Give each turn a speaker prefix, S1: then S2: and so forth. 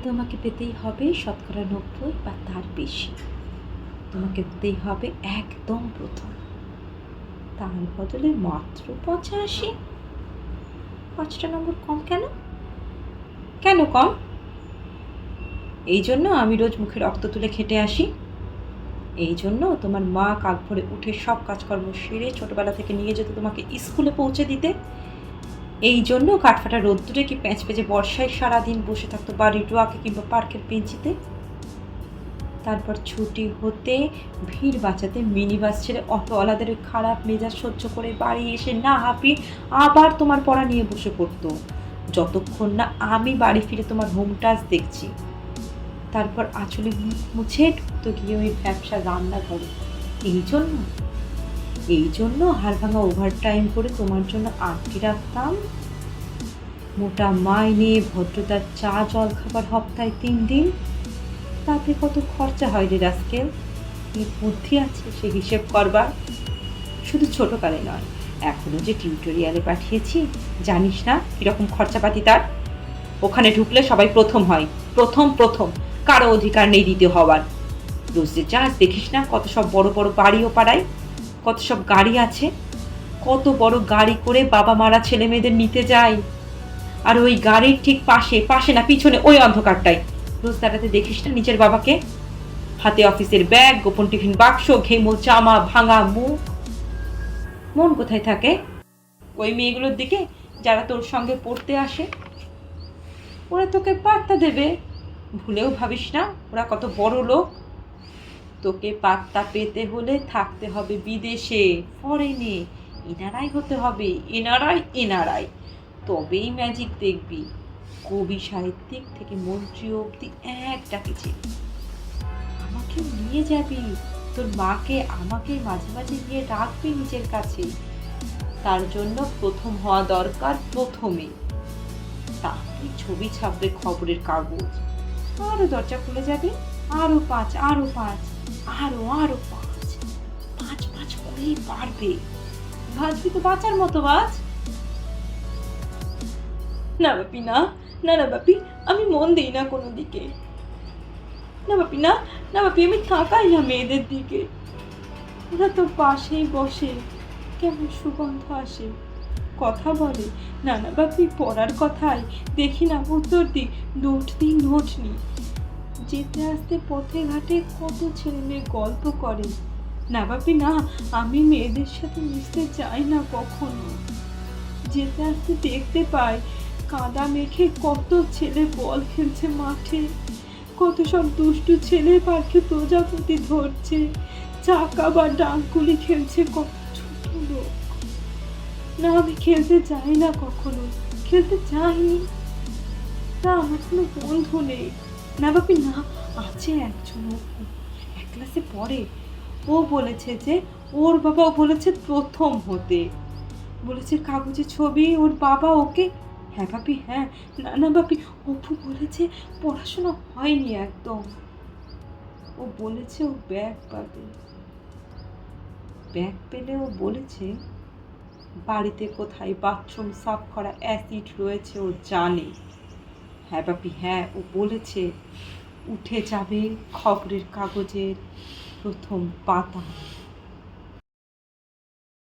S1: তোমাকে পেতেই হবে 90% বা তার বেশি। তোমাকে হতেই হবে একদম প্রথম। তার বদলে মাত্র 85। 5টা নম্বর কম কেন? কেন কম? এই জন্য আমি রোজ মুখে রক্ত তুলে খেটে আসি। এই জন্য তোমার মা কাক ভরে উঠে সব কাজকর্ম সেরে ছোটবেলা থেকে নিয়ে যেত তোমাকে স্কুলে পৌঁছে দিতে। এই জন্য কাঠফাটা রোদ্দুরে কি প্যাঁচ পেঁচে বর্ষায় সারাদিন বসে থাকতো বাড়ির ডোয়াকে কিংবা পার্কের বেঞ্চিতে। তারপর ছুটি হতে ভিড় বাঁচাতে মিনি বাস ছেড়ে অটোওয়ালাদের ওই খারাপ মেজাজ সহ্য করে বাড়ি এসে না হাঁপিয়ে আবার তোমার পড়া নিয়ে বসে পড়তো, যতক্ষণ না আমি বাড়ি ফিরে তোমার হোম টাচ দেখছি। তারপর আঁচলে মুখ মুছে ঢুকতো গিয়ে ওই ব্যবসা রান্নাঘরে। এই জন্য হাড়ভাঙা ওভারটাইম করে তোমার জন্য আটকে রাখতাম। মোটা মাইনে, ভদ্রতার চা জল খাবার সপ্তাহে 3 দিন। তাতে কত খরচা হয় রে রাস্কেল? কি বুদ্ধি আছে সে হিসেব করবার? শুধু ছোটকালে নয়, এখনো যে টিউটোরিয়ালে পাঠিয়েছি, জানিস না কিরকম খরচাপাতি তার? ওখানে ঢুকলে সবাই প্রথম হয়, প্রথম কারো অধিকার নেই দিতে হওয়ার। রোজ যে যাস দেখিস না কত সব বড় বড় বাড়িও পাড়ায়, কত সব গাড়ি আছে, কত বড় গাড়ি করে বাবা মারা ছেলে মেয়েদের নিতে যায়। আর ওই গাড়ির ঠিক পাশে না পিছনে ওই অন্ধকারটাই রোজ দাঁড়াতে দেখিস না নিজের বাবাকে? হাতে অফিসের ব্যাগ, গোপন টিফিন বাক্স, ঘেমো জামা, ভাঙা মুখ। মন কোথায় থাকে ওই মেয়েগুলোর দিকে যারা তোর সঙ্গে পড়তে আসে? ওরা তোকে পাত্তা দেবে? ভুলেও ভাবিস না ওরা কত বড় লোক। তোকে পাত্তা পেতে হলে থাকতে হবে বিদেশে, ফরেনে। এনারাই হতে হবে, এনারাই। তবেই ম্যাজিক দেখবি। কবি সাহিত্যিক থেকে মন্ত্রী অবধি এক ডাকে চিনি। আমাকেও নিয়ে যাবি, তোর মাকে আমাকে মাঝে মাঝে গিয়ে রাখবি নিজের কাছে। তার জন্য প্রথম হওয়া দরকার প্রথমে। তারপরে ছবি ছাপবে খবরের কাগজ। আরো দরজা খুলে যাবে, আরো 5, আরো 5, আরো 5। 5 করেই বাড়বে। বাঁচবি তো বাঁচার মতো বাঁচ। না বাপি, না বাপি, আমি মন দিই না কোনো দিকে। না বাপি, আমি তাকাই না মেয়েদের দিকে। ওরা তো পাশেই বসে, কেমন সুগন্ধ আসে, কথা বলে। না বাপি, পড়ার কথায় দেখি না উত্তর দিই, নোট নি। যেতে আসতে পথে ঘাটে কত ছেলে মেয়ে গল্প করে। না বাপি না, আমি মেয়েদের সাথে মিশতে চাই না কখনো। যেতে আসতে দেখতে পাই কাদা মেখে কত ছেলে বল খেলছে মাঠে, কত সব দুষ্টু ছেলে পার্কে প্রজাপতি ধরছে, চাকা বা ডাঙ্কুলি খেলছে কত ছোট লোক। না, আমি খেলতে চাই না কখনো, খেলতে চাইনি। না, আমার কোনো বন্ধু নেই। না বাপি না, আছে একজন, এক ক্লাসে পড়ে। ও বলেছে যে ওর বাবা বলেছে প্রথম হতে, বলেছে কাগজে ছবি ওর বাবা ওকে। হ্যাঁ বাপি, হ্যাঁ। না বাপি, অপু বলেছে পড়াশোনা হয়নি একদম। ও বলেছে ও ব্যাগ পাবে। ব্যাগ পেলে ও বলেছে বাড়িতে কোথায় বাথরুম সাফ করা অ্যাসিড রয়েছে ও জানে। হ্যাঁ বাপি, হ্যাঁ, ও বলেছে উঠে যাবে খবরের কাগজের প্রথম পাতা।